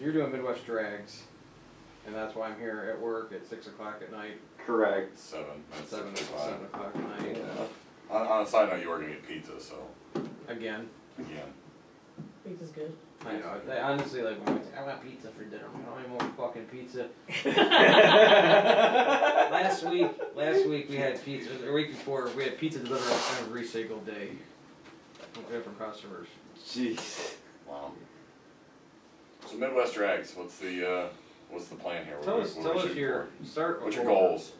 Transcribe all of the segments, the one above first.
you're doing Midwest drags, and that's why I'm here at work at 6 o'clock at night. Correct. 7. That's 7 7:55. o'clock at night. Yeah. On a side note, you are gonna get pizza, so Again. again. Pizza's good. I know. I honestly, like, when I want pizza for dinner. I don't even want fucking pizza. last week we had pizza. The week before we had pizza delivered on every single day from different customers. Jeez. Wow. So Midwest drags. What's the plan here? Tell What us we your shooting start. for? What's your goals?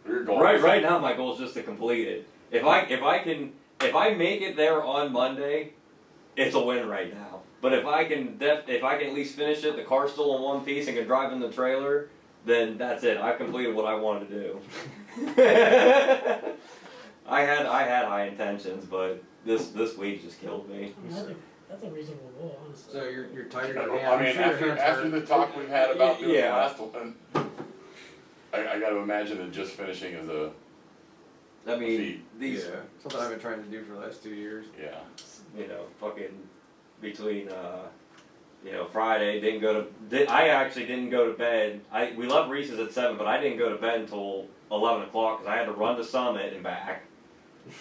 What are your goals? Right now my goal is just to complete it. If I make it there on Monday, it's a win right now. But if I can at least finish it, the car's still in one piece and can drive in the trailer, then that's it. I've completed what I wanted to do. I had high intentions, but this week just killed me. I mean, that's a reasonable goal, honestly. So you're tired I of mean, I'm sure after the talk we've had about doing Yeah. the last one, I got to imagine that just finishing is a I mean, feat. these, yeah, something I've been trying to do for the last 2 years. Yeah. fucking between, Friday, I actually didn't go to bed. We left Reese's at 7, but I didn't go to bed until 11 o'clock because I had to run to Summit and back.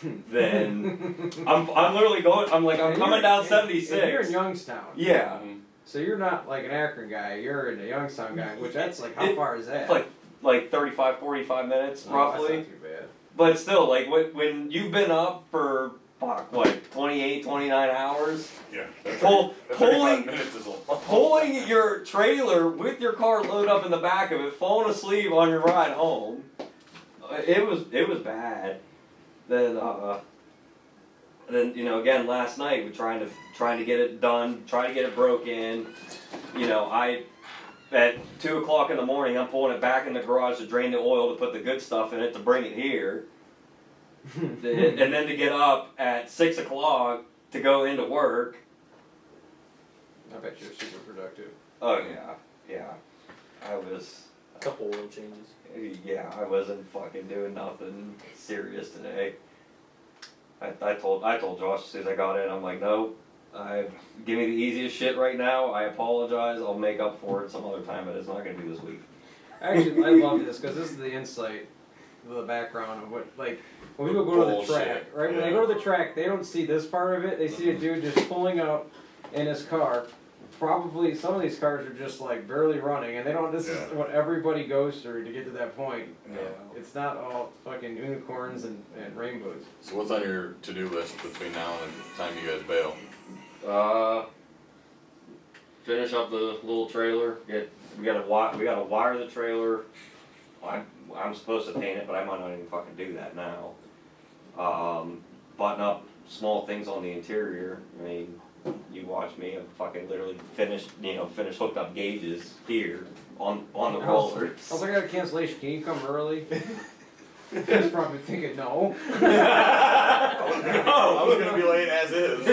Then, I'm literally going, I'm coming down 76. And you're in Youngstown. Yeah. So you're not like an Akron guy, you're a Youngstown guy, which that's like, how far is that? It's like 35, 45 minutes, roughly. That's not too bad. But still, like, when you've been up for, 28, 29 hours? Yeah. Pulling minutes is a Pulling your trailer with your car loaded up in the back of it, falling asleep on your ride home, it was bad. Then again last night we're trying to get it done, trying to get it broke in. At 2 o'clock in the morning, I'm pulling it back in the garage to drain the oil to put the good stuff in it to bring it here. And then to get up at 6 o'clock to go into work. I bet you're super productive. Oh yeah. I was. A couple oil changes. Yeah, I wasn't fucking doing nothing serious today. I told Josh as soon as I got in, I'm like, no, give me the easiest shit right now. I apologize. I'll make up for it some other time, but it's not gonna be this week. Actually, I love this because this is the insight, the background of what, like, when people go to the track, right? When they go to the track, they don't see this part of it. They see a dude just pulling up in his car. Probably some of these cars are just like barely running, and they don't. This is what everybody goes through to get to that point. Yeah. It's not all fucking unicorns and rainbows. So what's on your to-do list between now and the time you guys bail? Finish up the little trailer. We gotta wire the trailer. I'm supposed to paint it, but I might not even fucking do that now. Button up small things on the interior. I mean, you watch me. I've fucking literally finished hooked up gauges here on the roller. I was like, I got a cancellation. Can you come early? He's probably thinking no. I was gonna be late as is.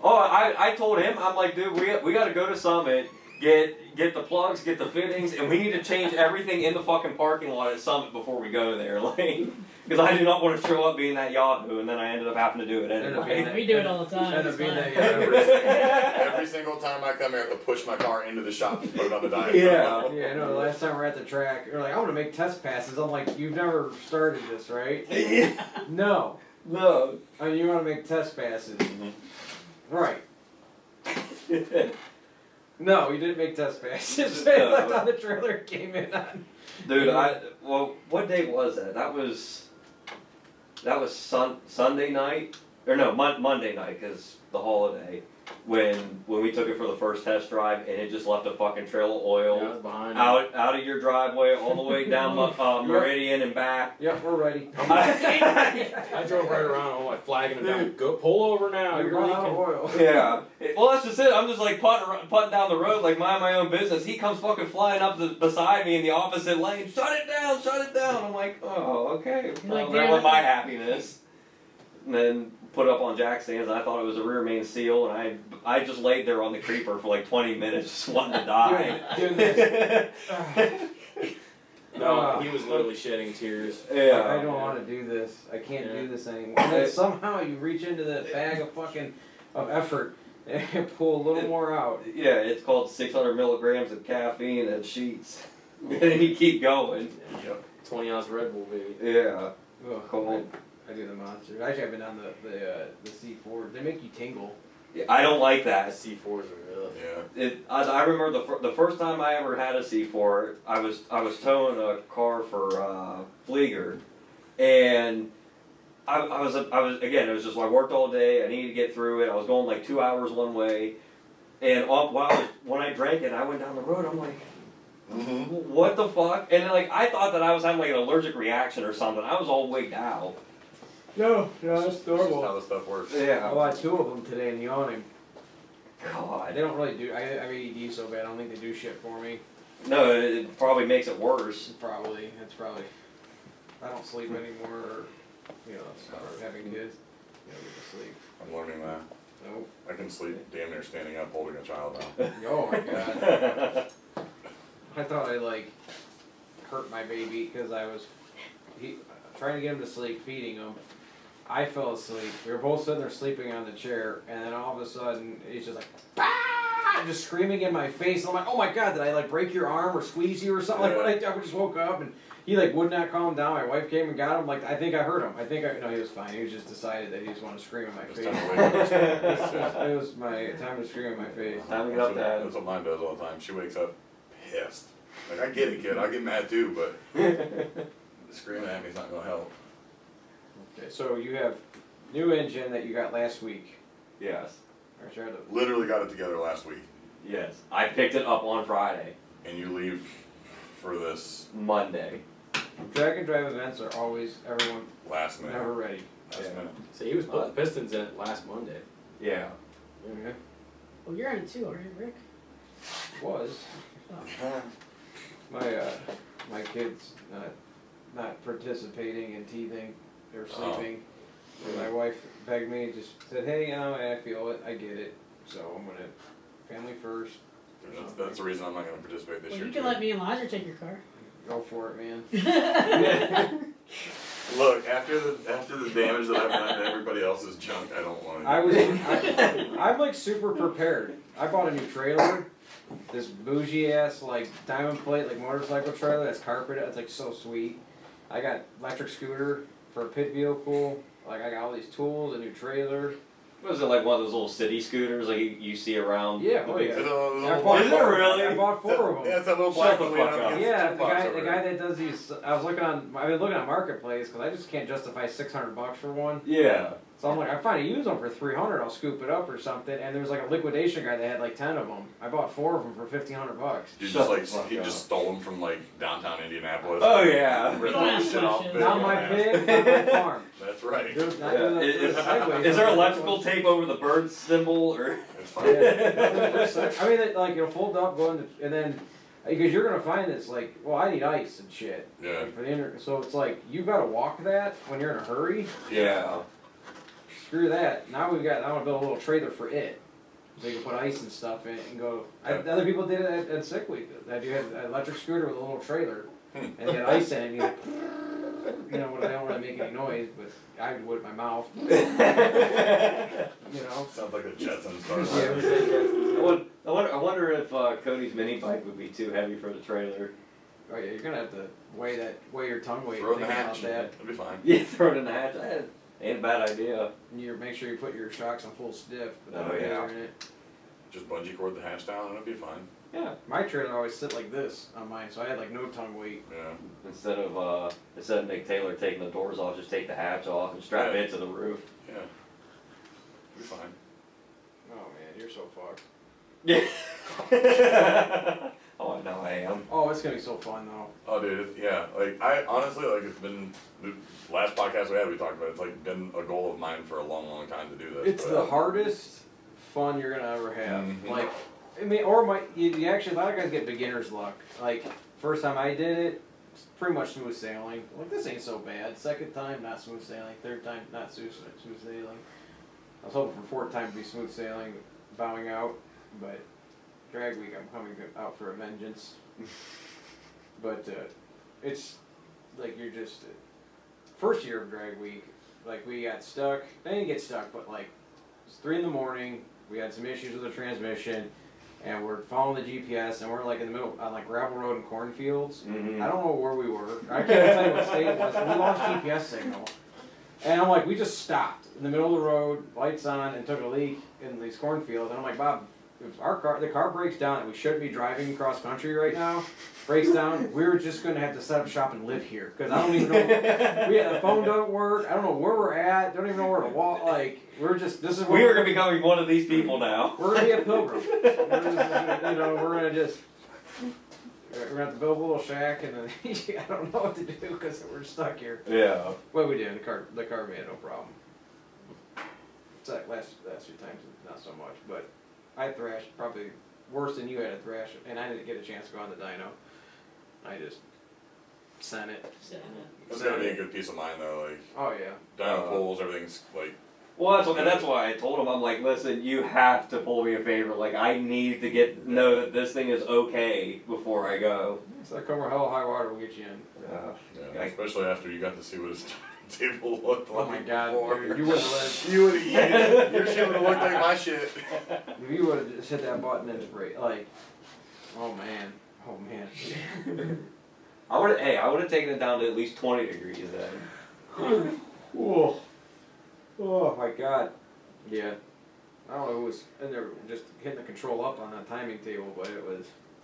Oh, I told him, I'm like, dude, we got to go to Summit, get the plugs, get the fittings, and we need to change everything in the fucking parking lot at Summit before we go there, like, because I do not want to show up being that Yahoo, and then I ended up having to do it anyway. We do it all the time. End up It's being fine. that Every single time I come here, I have to push my car into the shop to put it on the diet. Yeah. Yeah, I know. The last time we were at the track, they're like, I want to make test passes. I'm like, you've never started this, right? No. No. I mean, you want to make test passes. Right. No, we didn't make test passes. They left on the trailer, came in on. Dude, what day was that? That was Sunday night, or no, Monday night, because the holiday, when we took it for the first test drive, and it just left a fucking trail of oil Yeah, I was behind him. out of your driveway all the way down Meridian and back. Yep, we're ready. I drove right around, I'm like flagging him down. Go pull over now. You're You're running out of leaking. oil. Yeah. Well, that's just it. I'm just like putting down the road, like mind my own business. He comes fucking flying up beside me in the opposite lane. Shut it down! Shut it down! I'm like, oh, okay. Well, there went my happiness. And then put up on jack stands. And I thought it was a rear main seal, and I just laid there on the creeper for like 20 minutes, just wanting to die. Doing this. No, he was literally shedding tears. Yeah. I don't want to do this. I can't do this anymore. And then somehow you reach into that bag of effort and pull a little more out. Yeah, it's called 600 milligrams of caffeine and sheets. And then you keep going. Yep. 20-ounce Red Bull, baby. Yeah. Ugh, Cool. I do the monsters. Actually, I've been on the C4. They make you tingle. Yeah, I don't like that. C4s are real. Yeah. I remember the first time I ever had a C4, I was towing a car for Flieger, and I was again, it was just like I worked all day. I needed to get through it. I was going like 2 hours one way, and when I drank it, I went down the road. I'm like, what the fuck? And then, like, I thought that I was having like an allergic reaction or something. I was all wigged out. No, that's That's just normal. how this stuff works. I bought 2 of them today in the awning. God. They don't really do. I have ADD so bad. I don't think they do shit for me. No, it probably makes it worse. Probably. It's probably. I don't sleep anymore. Or, start having kids. Get to sleep. I'm learning that. Nope. I can sleep damn near standing up holding a child now. Oh my god. I thought I hurt my baby because I was trying to get him to sleep, feeding him. I fell asleep. We were both sitting there sleeping on the chair, and then all of a sudden he's just like, ah! Just screaming in my face. I'm like, oh my god, did I break your arm or squeeze you or something? Yeah. I just woke up and he would not calm down. My wife came and got him. I think I hurt him. No, he was fine. He was just decided that he just wanted to scream in my face. It was my time to scream in my face. Time to get up, Dad. That's what mine does all the time. She wakes up pissed. Like, I get it, kid. I get mad too, but screaming at me is not gonna help. Okay, so you have new engine that you got last week. Yes. Or sorry, Literally got it together last week, Yes. I picked it up on Friday. and you leave for this Monday. Drag and drive events are always everyone last minute. never ready. Last Yeah. minute. So he was putting pistons in it last Monday. Yeah. Okay. Well, you're in it too, aren't you, Rick? Was my kids not participating in teething or sleeping. And my wife begged me, just said, hey, I feel it, I get it, so I'm gonna family first. That's the reason I'm not gonna participate this Well, year. you can let me and Liza take your car. Go for it, man. Look, after the damage that I've done to everybody else's junk, I don't want to. I'm super prepared. I bought a new trailer, this bougie ass diamond plate motorcycle trailer that's carpeted. It's so sweet. I got electric scooter for a pit vehicle. I got all these tools, a new trailer. Was it like one of those little city scooters you see around? Yeah, the oh big- yeah. Is Is it really? I bought 4 of them. Yeah, it's that little black Shut the one we fuck have up. against Yeah, the the box guy over that there. does these. I've been looking on Marketplace because I just can't justify $600 for one. Yeah. So I'm like, I find a used one for $300. I'll scoop it up or something. And there was a liquidation guy that had 10 of them. I bought 4 of them for $1,500. You Shut the just fuck he up. just stole them from downtown Indianapolis. Oh, yeah. Ripped Don't the ask shit off. questions. Not my pit, not my farm. That's right. There's not Yeah. there's sideways. Is there electrical tape over the bird symbol or? It's fine. Yeah. I mean, it'll fold up, go into, and then because you're gonna find this I need ice and shit. Yeah. For the so it's you've got to walk that when you're in a hurry. Yeah. Screw that. Now I want to build a little trailer for it, so you can put ice and stuff in and go. Other people did it at Sick Week. That you had an electric scooter with a little trailer, and you had ice in it. And I don't want to make any noise, but I would with my mouth. Sounds like a Jetsons car. Yeah. I wonder if Cody's mini bike would be too heavy for the trailer. Oh yeah, you're gonna have to weigh your tongue weight. Throw it in the think hatch. about that. It'll be fine. Yeah, throw it in the hatch. Ain't a bad idea. And make sure you put your shocks on full stiff. Oh, yeah. In it. Just bungee cord the hatch down and it'll be fine. Yeah, my trailer always sit like this on mine, so I had no tongue weight. Yeah. Instead of Nick Taylor taking the doors off, just take the hatch off and strap Yeah. it to the roof. Yeah. It'll be fine. Oh man, you're so fucked. Yeah. Oh, I know I am. Oh, it's gonna be so fun though. Oh, dude, yeah. I honestly, it's been the last podcast we talked about. It's been a goal of mine for a long, long time to do this. It's but, the hardest fun you're gonna ever have. Mhm. You actually, a lot of guys get beginner's luck. First time I did it, it's pretty much smooth sailing. This ain't so bad. Second time, not smooth sailing. Third time, not smooth sailing. I was hoping for 4th time to be smooth sailing, bowing out, but drag week I'm coming out for a vengeance. But it's you're just first year of drag week. We got stuck. I didn't get stuck, but it's 3 in the morning. we had some issues with the transmission, and we're following the GPS, and we're like in the middle on like gravel road and cornfields. Mhm. I don't know where we were. I can't tell you what state it was. But we lost GPS signal, and I'm like, we just stopped in the middle of the road, lights on, and took a leak in these cornfields. And I'm like, Bob, if the car breaks down, and we shouldn't be driving cross country right now, breaks down, we're just gonna have to set up shop and live here because I don't even know. The phone don't work. I don't know where we're at. Don't even know where to walk. Like we're just this is where We are becoming one of these people now. we're gonna be a pilgrim. We're gonna have to build a little shack and then I don't know what to do because we're stuck here. Yeah. What we did, the car made it no problem. It's like last few times not so much, but I thrashed probably worse than you had a thrash, and I didn't get a chance to go on the dyno. I just sent it. It's gotta be a good peace of mind though, like Oh yeah. down pulls, everything's like. Well, that's why I told him, I'm like, listen, you have to pull me a favor. Like, I need to know that this thing is okay before I go. So come hell or high water, we'll get you in. Yeah, especially after you got to see what his table looked like. Oh my god, before. dude, you wouldn't have lived. You would have eaten. Your shit would have looked like my shit. If you would have just hit that button and spray, like, oh man. I would have taken it down to at least 20 degrees then. Whoa. Oh my god. Yeah. I don't know who was in there just hitting the control up on that timing table, but it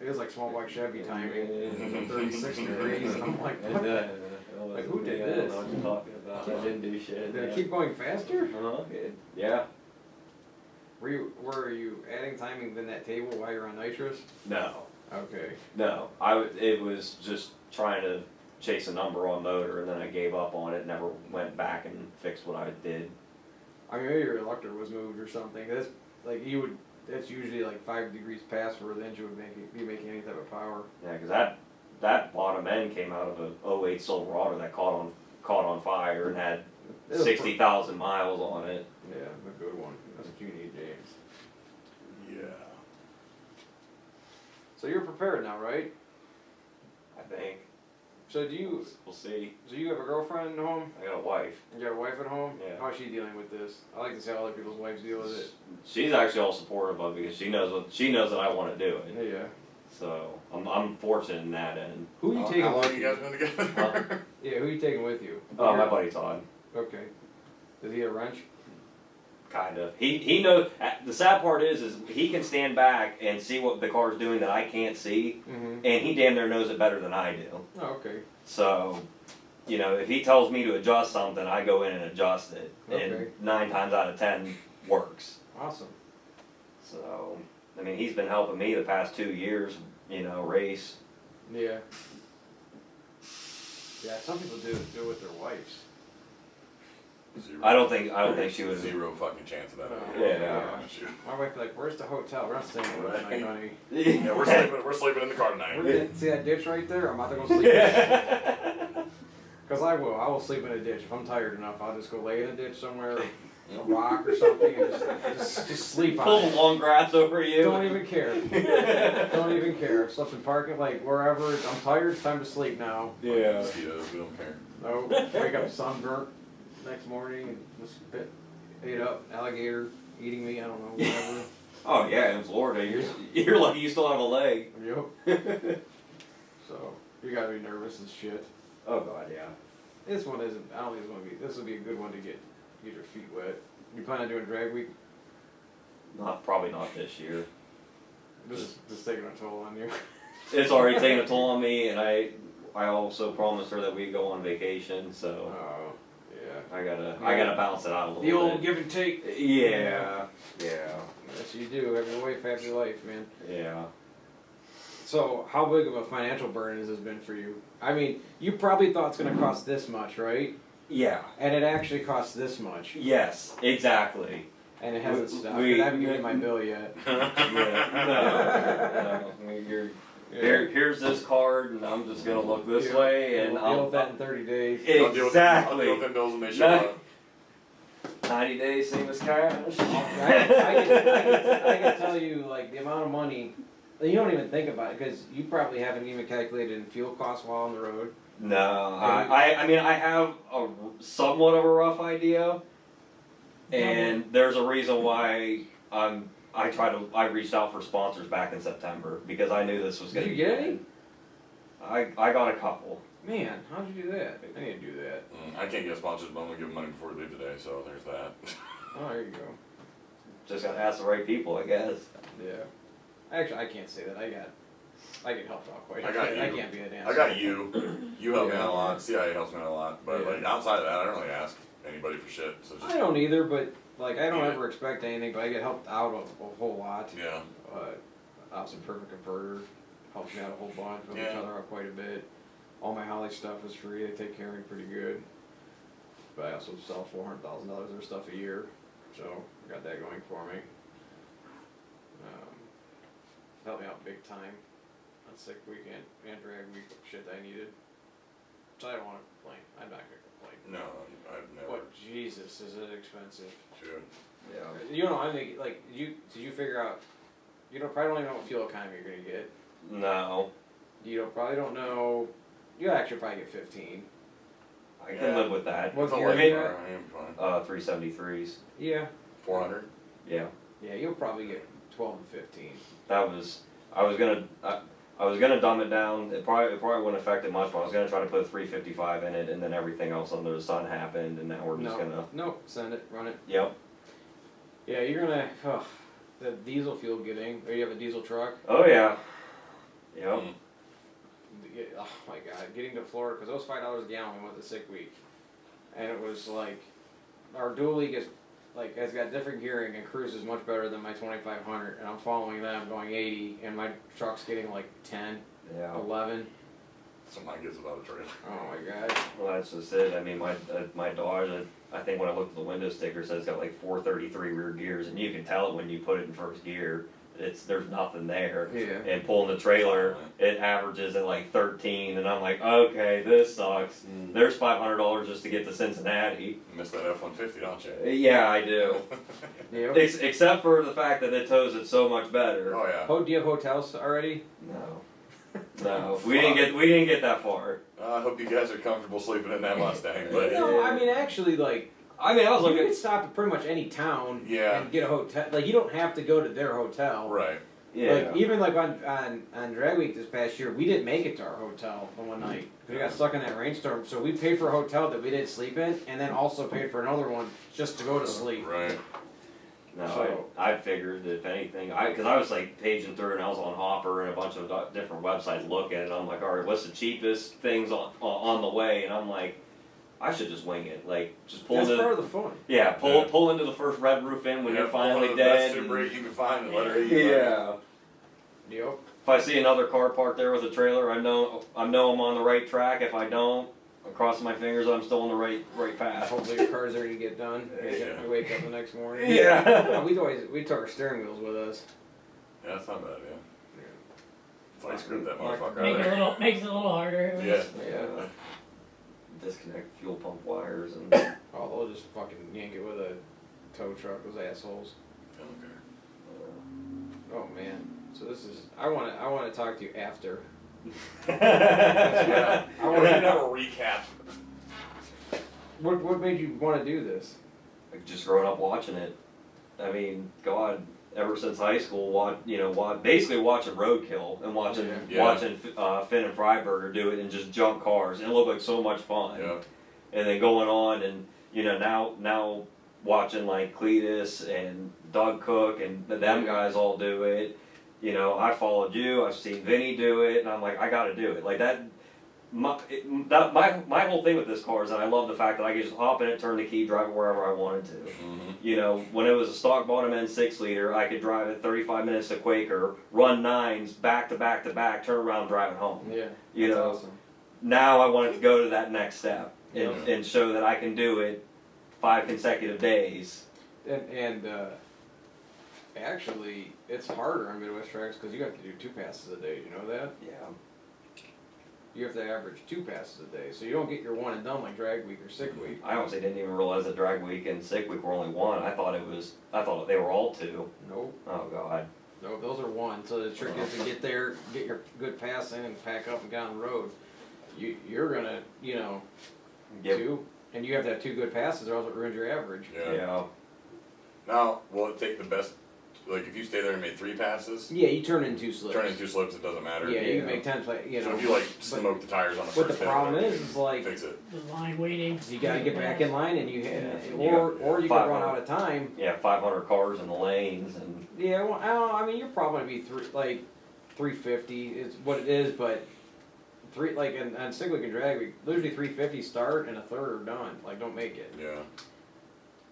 was like small black Chevy timing. 36 degrees. And I'm like, what? Like, who did I this? don't know what you're talking about. I didn't do shit. Did it keep going faster? Yeah. Were you adding timing in that table while you're on nitrous? No. Okay. No. It was just trying to chase a number on motor, and then I gave up on it. Never went back and fixed what I did. I mean, maybe your elector was moved or something. That's like that's usually like 5 degrees past where the engine would be making any type of power. Yeah, because that bottom end came out of a '08 Silverado that caught on fire and had 60,000 miles on it. Yeah, a good one. That's what you need, James. Yeah. So you're prepared now, right? I think. So We'll see. do you have a girlfriend at home? I got a wife. You got a wife at home? Yeah. How is she dealing with this? I like to see how other people's wives deal with it. She's actually all supportive of it because she knows that I want to do it. Yeah. So I'm fortunate in that end. Who you taking How long with you you? guys been together? Yeah, who you taking with you? Oh, my buddy Todd. Okay. Does he have a wrench? Kind of. He knows. The sad part is he can stand back and see what the car's doing that I can't see, Mm-hmm. and he damn near knows it better than I do. Oh, okay. So, if he tells me to adjust something, I go in and adjust it, Okay. and 9 times out of 10 works. Awesome. So, I mean, he's been helping me the past 2 years. Race. Yeah. Yeah, some people do it with their wives. I don't think she would. Zero fucking chance of that. Yeah. My wife be like, "Where's the hotel? We're not staying here tonight, honey. Yeah, we're sleeping in the car tonight. See that ditch right there? I'm about to go sleep. Because I will sleep in a ditch. If I'm tired enough, I'll just go lay in a ditch somewhere, a rock or something, and just sleep on Pull it. the long grass over you. Don't even care. Don't even care. If slept in parking, like wherever, I'm tired, it's time to sleep now. Yeah. Mosquitoes, we don't care. No, wake up sunburnt next morning and just ate up, alligator eating me, I don't know, whatever. Oh yeah, in Florida, you're lucky you still have a leg. Yep. So, you gotta be nervous as shit. Oh god, yeah. This one isn't, I don't think it's gonna be, this will be a good one to get your feet wet. You plan on doing drag week? Probably not this year. Just taking a toll on you. It's already taken a toll on me, and I also promised her that we'd go on vacation, so Oh, yeah. I gotta balance it out a little The bit. old give and take. Yeah. Yes, you do. Have your wife, have your life, man. Yeah. So, how big of a financial burden has this been for you? I mean, you probably thought it's going to cost this much, right? Yeah. And it actually costs this much. Yes, exactly. And it hasn't stopped. we- And I haven't given you my bill yet. Yeah. No. I mean, here's this card, and I'm just gonna look this way, and I'll deal with that in 30 days. I'll deal with them Exactly. bills when they show No. up. 90 days, same as cash. I can tell you, like, the amount of money, you don't even think about it, because you probably haven't even calculated in fuel costs while on the road. No, I mean, I have a somewhat of a rough idea, and there's a reason why I'm I reached out for sponsors back in September because I knew this was Did gonna. you get any? I got a couple. Man, how'd you do that? I need to do that. I can't get sponsors, but I'm gonna give them money before we leave today, so there's that. Oh, there you go. Just gotta ask the right people, I guess. Yeah. Actually, I can't say that. I get helped out quite a I bit. got I you. can't be a dancer. I got you. You help me Yeah. out a lot. CIA helps me out a lot. But Yeah. like outside of that, I don't really ask anybody for shit. So just I don't either, but like I don't Yeah. ever expect anything. But I get helped out a whole lot. yeah. Obviously, Perfect Converter helps me out a whole bunch. Help each Yeah. other out quite a bit. All my Holly stuff is free. They take care of me pretty good. But I also sell $400,000 of their stuff a year, so I got that going for me. Helped me out big time on sick weekend and drag week shit that I needed. So I don't want to complain. I'm not gonna complain. No, I've never. But Jesus, is it expensive? Should. Yeah. You know, I think like did you figure out? You don't probably don't even know what fuel economy you're gonna get. No. Probably don't know. You actually probably get 15. I can live with that. What It's a gear light you car. got? I am fine. 373s. Yeah. 400. Yeah. Yeah, you'll probably get 12 and 15. That was. I was gonna dumb it down. It probably wouldn't affect it much, but I was gonna try to put a 355 in it, and then everything else under the sun happened, and now we're just gonna. No, send it, run it. Yep. Yeah, you're gonna. The diesel fuel getting. Or you have a diesel truck. Oh yeah. Yep. Oh my God, getting to Florida because those $5 a gallon. We went to sick week, and it was like our dual league is like has got different gearing and cruises much better than my 2500, and I'm following them going 80, and my truck's getting like 10, Yeah. 11. So mine gets without a trailer. Oh my God. Well, that's just it. I mean, my Dodge. I think when I looked at the window sticker, it says it's got like 433 rear gears, and you can tell it when you put it in first gear. There's nothing there. Yeah. And pulling the trailer, it averages at like 13, and I'm like, okay, this sucks. There's $500 just to get to Cincinnati. You miss that F-150, don't you? Yeah, I do. Yep. Except for the fact that it tows it so much better. Oh yeah. Oh, do you have hotels already? No, we didn't get that far. I hope you guys are comfortable sleeping in that Mustang, but No, I mean actually, like I mean, I was you looking. can stop at pretty much any town Yeah. and get a hotel. Like you don't have to go to their hotel. right. Yeah. Like even like on drag week this past year, we didn't make it to our hotel the one night. We got stuck in that rainstorm, so we paid for a hotel that we didn't sleep in, and then also paid for another one just to go to sleep. Right. No, So- I figured if anything, because I was like paging through and I was on Hopper and a bunch of different websites looking, and I'm like, all right, what's the cheapest things on the way? And I'm like, I should just wing it, like just pull That's into part of the fun. pull into the first red roof in when Yeah, you're finally one of the dead. best Super 8 you can find and let her eat. Yeah. Yep. If I see another car parked there with a trailer, I know I'm on the right track. If I don't, I'm crossing my fingers. I'm still on the right path. Hopefully your car's ready to get done. Yeah. You wake up the next morning. Yeah. We took our steering wheels with us. Yeah, that's not bad. Yeah. It's like screw that motherfucker Make out it of a little, makes it a little harder. at Yeah. least. Yeah. Disconnect fuel pump wires and. Oh, they'll just fucking yank it with a tow truck. Those assholes. Okay. Oh man. So this is. I want to talk to you after. Yeah. I We're want gonna to. have a recap. What made you want to do this? Just growing up watching it. I mean, God, ever since high school, basically watching Roadkill and watching Yeah. Finn and Freiberger do it and just jump cars. And it looked like so much fun. Yeah. And then going on and now watching like Cletus and Doug Cook and them guys all do it. I followed you. I've seen Vinny do it, and I'm like, I got to do it. Like that. My whole thing with this car is that I love the fact that I could just hop in it, turn the key, drive it wherever I wanted to. Mm-hmm. When it was a stock bottom end 6-liter, I could drive it 35 minutes to Quaker, run 9s back to back to back, turn around, drive it home. Yeah. You That's know, awesome. now I wanted to go to that next step and, Yeah. and show that I can do it 5 consecutive days. And actually, it's harder on Midwest tracks because you have to do 2 passes a day. You know that? Yeah. You have to average 2 passes a day, so you don't get your one and done like drag week or sick week. I honestly didn't even realize that drag week and sick week were only 1. I thought they were all 2. Nope. Oh God. No, those are 1. So the trick is to get there, get your good pass in, and pack up and get on the road. You're gonna, Yep. 2, and you have to have 2 good passes, or else it ruins your average. Yeah. Yeah. Now, will it take the best like if you stay there and made 3 passes, Yeah, you turn in 2 slips. turning 2 slips, it doesn't matter. Yeah, you can make 10 play. You know. So if you like but smoke the tires on the what first the hit, problem whatever, is you can like fix it. The line waiting. you gotta get back in line and you Yeah. or you could run 500. out of time. Yeah, 500 cars in the lanes and. Yeah, well, I mean, you're probably gonna be 350 is what it is, but like on Cyclic and Drag, we usually 350 start and a third are done. Like, don't make it. Yeah.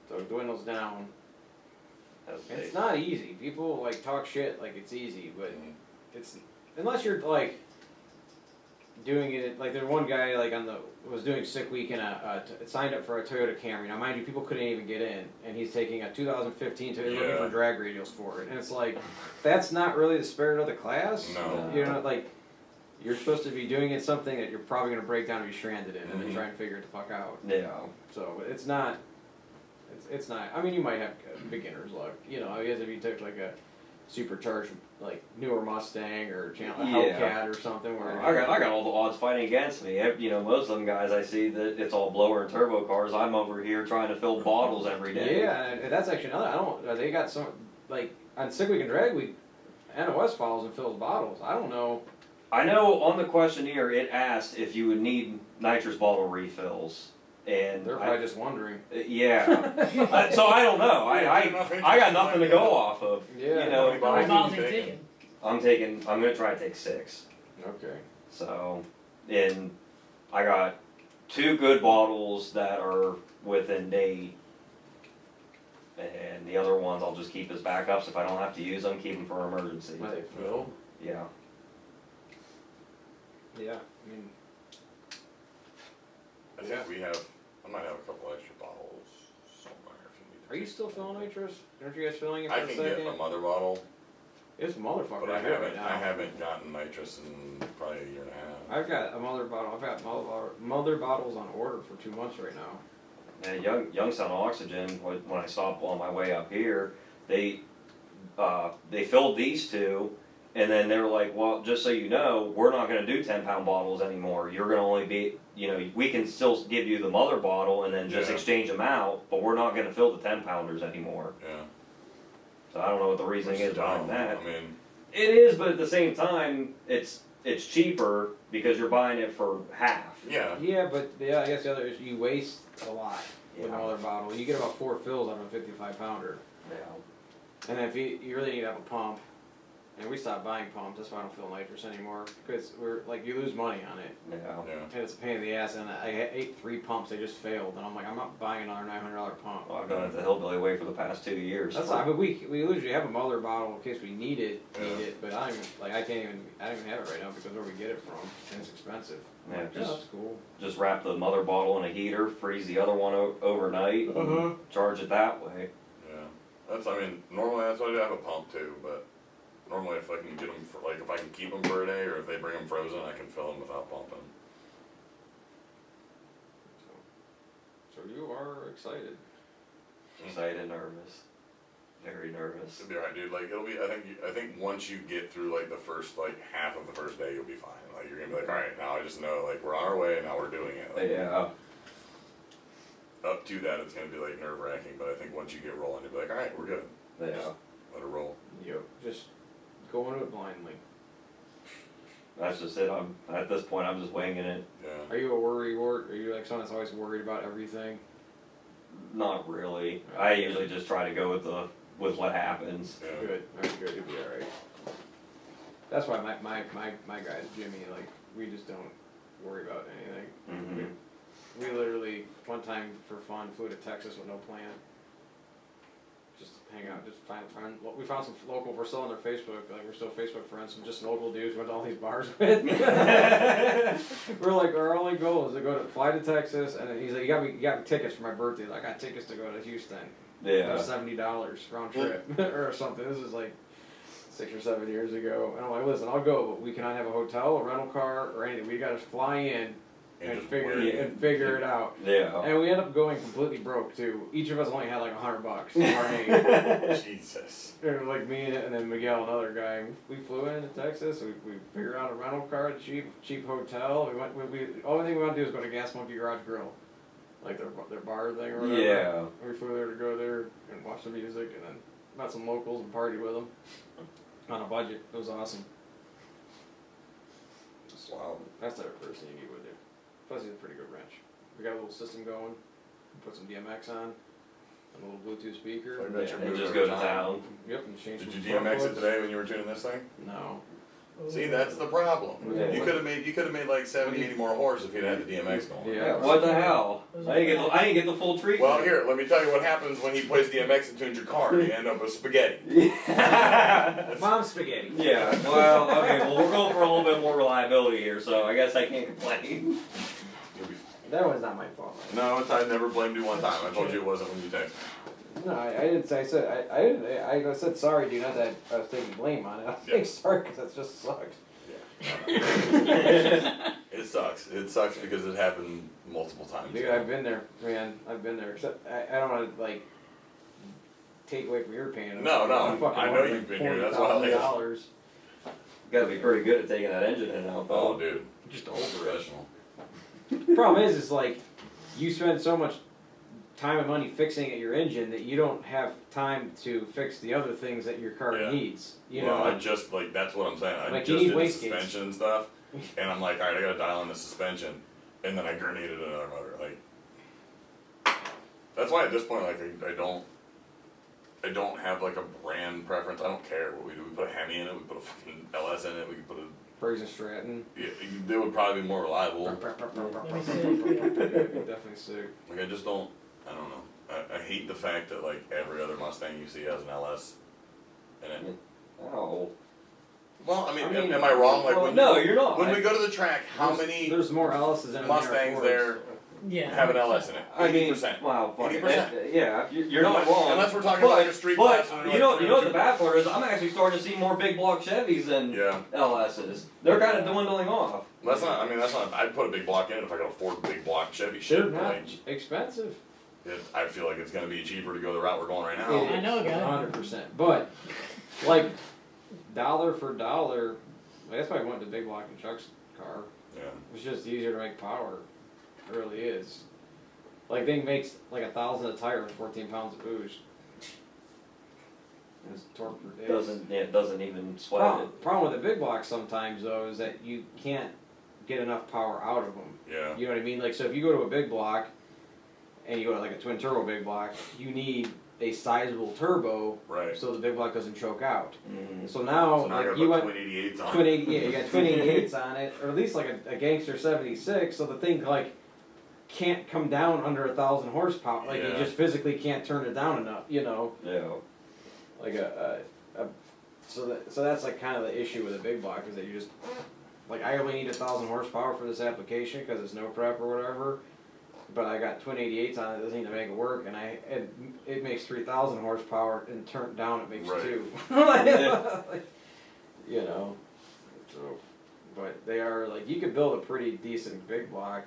So it dwindles down. That's It's big. not easy. People like talk shit like it's easy, but Mhm. it's unless you're like doing it. Like there's one guy like was doing Sick Week and signed up for a Toyota Camry. Now mind you, people couldn't even get in, and he's taking a 2015 Toyota looking Yeah. for drag radials for it, and it's like that's not really the spirit of the class. No. You're not like you're supposed to be doing it something that you're probably gonna break down and be stranded in, and then Mhm. try and figure it the fuck out. Yeah. So it's not. It's not. I mean, you might have beginner's luck. You know, I guess if you took like a supercharged, like newer Mustang or a Yeah. Hellcat or something, where I got all the odds fighting against me. You know, most of them guys I see that it's all blower and turbo cars. I'm over here trying to fill bottles every day. Yeah, and that's actually another. I don't. They got some like on Sick Week and Drag Week. NOS follows and fills bottles. I don't know. I know on the questionnaire it asked if you would need nitrous bottle refills, and They're probably just wondering. yeah. So I don't know. I got nothing to go off of. Yeah. You know, How many How many bottles bottles are are you you taking? taking? I'm gonna try to take 6. Okay. So, and I got 2 good bottles that are within date, and the other ones I'll just keep as backups. If I don't have to use them, keep them for emergency. Might they fill? Yeah. Yeah. I mean, I think I might have a couple extra bottles somewhere if you need to. are you still filling nitrous? Aren't you guys filling it for I a can second? get a mother bottle, It's a motherfucker but I here right haven't. now. I haven't gotten nitrous in probably a year and a half. I've got a mother bottle. I've got mother bottles on order for 2 months right now. And Youngstown Oxygen, when I stopped on my way up here, they filled these 2, and then they were like, well, just so you know, we're not going to do 10-pound bottles anymore. You're going to only be, you know, we can still give you the mother bottle and then just Yeah. exchange them out, but we're not going to fill the 10-pounders anymore. Yeah. So I don't know what the reasoning Which is behind dumb. that. I mean, It is, but at the same time, it's cheaper because you're buying it for half. yeah. Yeah, but I guess the other is you waste a lot with Yeah. a mother bottle. You get about 4 fills out of a 55 pounder. Yeah. And then if you really need to have a pump, and we stopped buying pumps, that's why I don't fill nitrous anymore. Because we're like, you lose money on it. Yeah. Yeah. And it's a pain in the ass, and I ate 3 pumps, they just failed. And I'm like, I'm not buying another $900 pump. Well, I've done it the hillbilly way for the past 2 years. That's I mean, we usually have a mother bottle in case we need it, Yeah. but I don't even, like, I don't even have it right now because where we get it from, and it's expensive. I'm Yeah, like, just- that's cool. Just wrap the mother bottle in a heater, freeze the other one overnight, and charge it that way. Yeah. I mean, normally that's why I do have a pump too, but normally if I can get them, for, like if I can keep them for a day or if they bring them frozen, I can fill them without pumping. So you are excited. Excited, nervous, very nervous. It'll be alright, dude. Like it'll be. I think once you get through like the first like half of the first day, you'll be fine. Like you're gonna be like, all right, now I just know like we're on our way. Now we're doing it. Like, Yeah. Up to that, it's gonna be like nerve wracking. But I think once you get rolling, you'll be like, all right, we're good. Yeah. Let it roll. Yep. Just go into it blindly. That's just it. At this point, I'm just winging it. Yeah. Are you a worrywart? Are you like someone that's always worried about everything? Not really. I usually just try to go with what happens. Yeah. Good. Very good. You'll be all right. That's why my guys, Jimmy, like we just don't worry about anything. Mm-hmm. We literally one time for fun flew to Texas with no plan. Just hang out, just find. We found some local. We're still on their Facebook. Like we're still Facebook friends. Some just local dudes went to all these bars with. We're like, our only goal is to fly to Texas, and then he's like, you got me tickets for my birthday. Like, I got tickets to go to Houston. Yeah. $70 round trip or something. This is like 6 or 7 years ago. And I'm like, listen, I'll go, but we cannot have a hotel, a rental car, or anything. We got to fly in and just figure wait. it out. Yeah. And we end up going completely broke too. Each of us only had like $100 on our name. Jesus. And like me and then Miguel, another guy. We flew into Texas. We figured out a rental car, cheap hotel. We went. Only thing we want to do is go to Gas Monkey Garage Grill, like their bar thing or whatever. Yeah. We flew there to go there and watch the music, and then met some locals and partied with them on a budget. It was awesome. Wow. That's the type of person you need with you. Plus, he's a pretty good wrench. We got a little system going. Put some DMX on. A little Bluetooth speaker. So that's your And move just every go to town. Yep, and change Did some you front DMX it plugs. today when you were tuning this thing? No. See, that's the problem. Yeah. You could have made like 70, 80 more horse if you'd had the DMX going. Yeah. What the hell? I didn't get the full treatment. Well, here, let me tell you what happens when he plays DMX and tunes your car. You end up with spaghetti. Yeah. Mom's spaghetti. Yeah. Well, okay. Well, we're going for a little bit more reliability here, so I guess I can't complain. You'll be That was not my fault. No, I never blamed you one time. I told you it wasn't when you texted. No, I didn't say. I said sorry, dude. Not that I was taking blame on it. I was saying sorry because that just sucked. It sucks. It sucks because it happened multiple times. Dude, I've been there, man. I've been there. Except I don't want to like take away from your pain. No, I I know you've been here. That's why I like $40,000. You gotta be pretty good at taking that engine in and out, Oh, though. dude. Just over it. Professional. Problem is like you spend so much time and money fixing at your engine that you don't have time to fix the other things that your car Yeah. needs. You Well, know, I just, like, that's what I'm saying. I Like, you just need did the wastegates. suspension and stuff, and I'm like, alright, I gotta dial in the suspension, and then I grenaded another motor. Like, that's why at this point, like, I don't have, like, a brand preference. I don't care what we do. We put a Hemi in it, we put a fucking LS in it, we can put a, Briggs and Stratton. yeah, they would probably be more reliable. Definitely sick. Like, I just don't, I don't know. I hate the fact that, like, every other Mustang you see has an LS in it. Oh. Well, I mean, I mean, am I wrong? Like, Well, when no, you're not. When we go to the track, how many There's more Ellis's in Mustangs there Yeah. have an LS in it? I mean, 80%. wow, fuck it. 80%. Yeah, you're not Unless- wrong. unless we're talking about like a street class and But they're you know, like you know what the 302. bad part is? I'm actually starting to see more big block Chevys than Yeah. LSs. They're kind of dwindling off. That's not, I mean, that's not, I'd put a big block in it if I could afford a big block Chevy shit. They're not Like, expensive. I feel like it's gonna be cheaper to go the route we're going right It now. I know a guy. 100%. But like dollar for dollar, that's why I went to big block in Chuck's car. Yeah. It's just easier to make power. It really is. Like thing makes like 1,000 a tire with 14 pounds of boost. And it's torque per day. It doesn't even sweat it. Problem with the big blocks sometimes though is that you can't get enough power out of them. Yeah. You know what I mean? Like so if you go to a big block and you go to like a twin turbo big block, you need a sizable turbo Right. so the big block doesn't choke out. Mhm. So now, So now I like gotta you put went twin 88s on. twin 80, yeah, you got twin 88s on it, or at least like a Gangster 76, so the thing like can't come down under 1,000 horsepower. Like you Yeah. just physically can't turn it down enough, you know. Yeah. Like so that's like kind of the issue with a big block is that you just like I only need 1,000 horsepower for this application because it's no prep or whatever. But I got twin 88s on it, it doesn't need to make it work, and it makes 3,000 horsepower, and turned down it makes Right. 2. Like, you know, so, but they are, like, you could build a pretty decent big block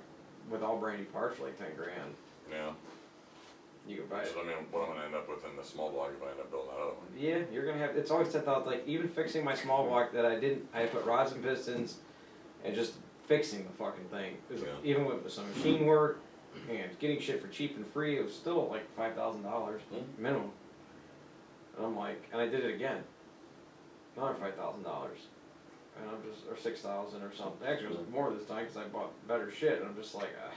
with all brand new parts for like 10 grand. Yeah. You could buy it. So, I mean, what I'm gonna end up with in the small block if I end up building that other one. Yeah, you're gonna have, it's always set out, like, even fixing my small block that I put rods and pistons, and just fixing the fucking thing. 'Cause Yeah. even with some machine work, and getting shit for cheap and free, it was still like $5,000 minimum. And I'm like, and I did it again, another $5,000, and I'm just, or 6,000 or something. Actually, it was more this time because I bought better shit. And I'm just like, I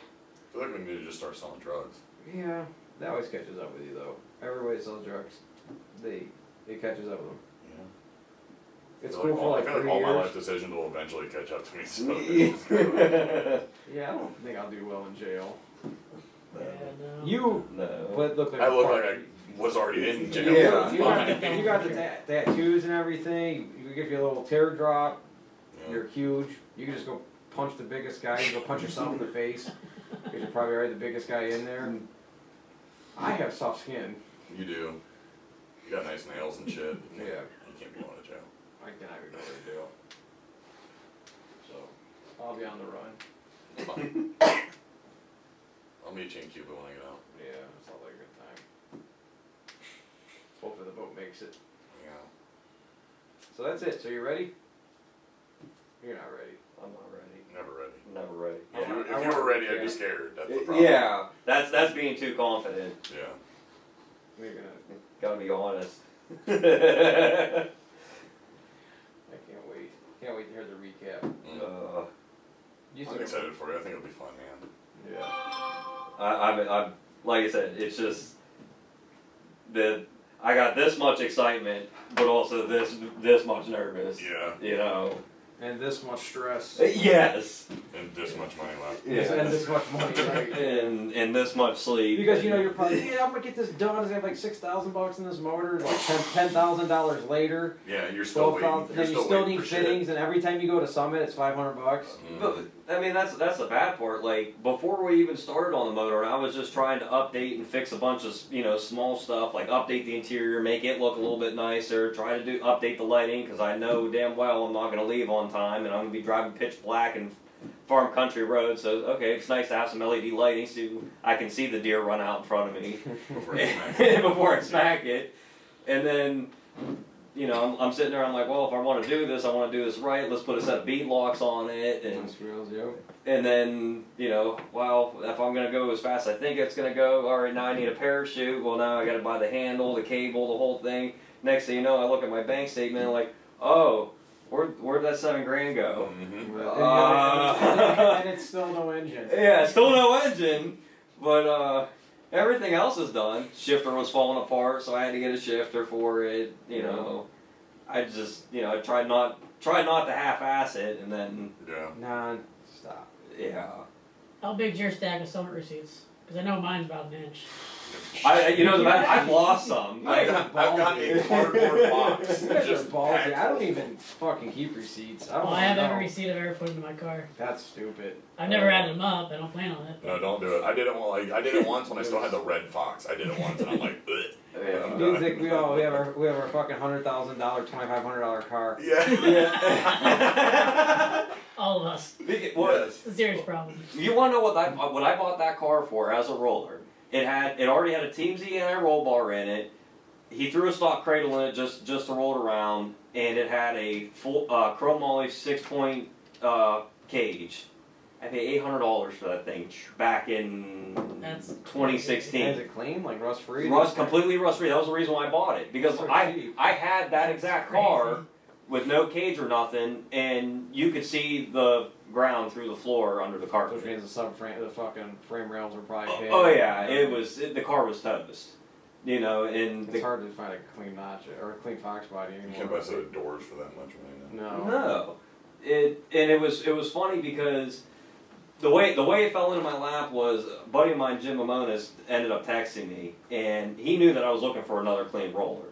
feel like we need to just start selling drugs. yeah, that always catches up with you though. Everybody sells drugs, it catches up with them. Yeah. It's I cool feel for like I feel 3 like all my life years. decisions will eventually catch up to me. So Yeah, I don't think I'll do well in jail. Yeah, no. You, No. but look like I a look part- like I was already in jail. Yeah. You Fine. got, you got the tattoos and everything. You give you a little teardrop. Yeah. You're huge. You can just go punch the biggest guy. You can go punch yourself in the face because you're probably already the biggest guy in there. I have soft skin. You do. You got nice nails and shit. Yeah. You can't be going to jail. I cannot even go to jail. So I'll be on the run. It's fine. I'll meet you in Cuba when I get out. Yeah, it's all like a good time. Hopefully the boat makes it. Yeah. So that's it. So you ready? You're not ready. I'm not ready. Never ready. Never ready. If Yeah. you- if you were ready, I'd be scared. That's the problem. Yeah, that's being too confident. Yeah. You're gonna. Gotta be honest. I can't wait. Can't wait to hear the recap. I'm excited for it. I think it'll be fun, man. Yeah. I'm like I said, it's just that I got this much excitement, but also this much nervous. Yeah. You know. And this much stress. Yes. And this much money left. Yeah. And this much money, right? And this much sleep. Because you know you're probably I'm gonna get this done. It's got like $6,000 in this motor. Like $10,000 later. Yeah, and you're still waiting. Then you still need fittings, and every time you go to Summit, it's $500. But, I mean, that's the bad part. Like, before we even started on the motor, I was just trying to update and fix a bunch of, small stuff, like update the interior, make it look a little bit nicer, try to update the lighting, because I know damn well I'm not going to leave on time, and I'm going to be driving pitch black and farm country roads, so, okay, it's nice to have some LED lighting so I can see the deer run out in front of me before I smack it. And then, I'm sitting there, I'm like, well, if I want to do this, I want to do this right, let's put a set of bead locks on it, and then, well, if I'm going to go as fast as I think it's going to go, alright, now I need a parachute, well, now I got to buy the handle, the cable, the whole thing. Next thing you know, I look at my bank statement and like, oh, where'd that $7,000 go? And it's still no engine. Yeah, still no engine, but everything else is done. Shifter was falling apart, so I had to get a shifter for it. I just, I tried not to half-ass it, and then Non-stop. yeah. How big's your stack of Summit receipts? Because I know mine's about an inch. I've lost some. I've got a cardboard box. You guys are Just ballsy. packed I don't full. even fucking keep receipts. I don't Well, I have know. every receipt I've ever put into my car. That's stupid. I've never added them up. I don't plan on it. No, don't do it. I did it once when I still had the red fox. I did it once, and I'm like, ugh. Yeah. Dude, like we have our fucking $100,000, $2,500 car. Yeah. All of us. What? It's a serious problem. You want to know what I bought that car for as a roller? It already had a Team ZNI roll bar in it. He threw a stock cradle in it just to roll it around, and it had a full chrome moly 6-point cage. I paid $800 for that thing back in That's 2016. Is it clean, like rust free? Completely rust free. That was the reason why I bought it, because I had that exact car with no cage or nothing, and you could see the ground through the floor under the carpet. Which means the fucking frame rails were probably hit. Oh yeah, the car was toast. And it's hard to find a clean notch or a clean Fox body You anymore. can't buy a set of doors for that much money now. No. It was funny because the way it fell into my lap was a buddy of mine, Jim Mamonis, ended up texting me, and he knew that I was looking for another clean roller.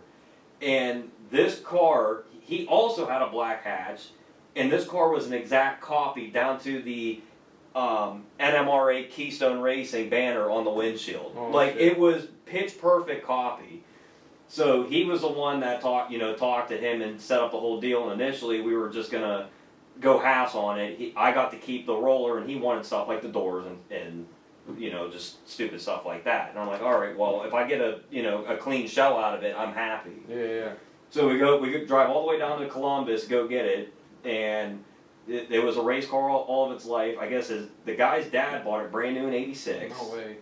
And this car, he also had a black hatch, and this car was an exact copy down to the NMRA Keystone Racing banner on the windshield. Oh, shit. It was pitch perfect copy. So he was the one that talked to him and set up the whole deal. And initially we were just gonna go halves on it. I got to keep the roller, and he wanted stuff like the doors and just stupid stuff like that. And I'm like, all right, well, if I get a clean shell out of it, I'm happy. Yeah. So we could drive all the way down to Columbus, go get it, and it was a race car all of its life. I guess the guy's dad bought it brand new in '86. No way.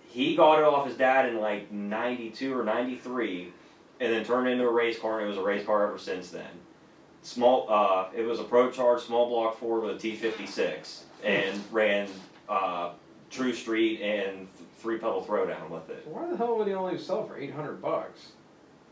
He got it off his dad in like '92 or '93, and then turned it into a race car, and it was a race car ever since then. It was a Pro Charge small block Ford with a T56, and ran True Street and 3-pedal throwdown with it. Why the hell would he only sell for $800?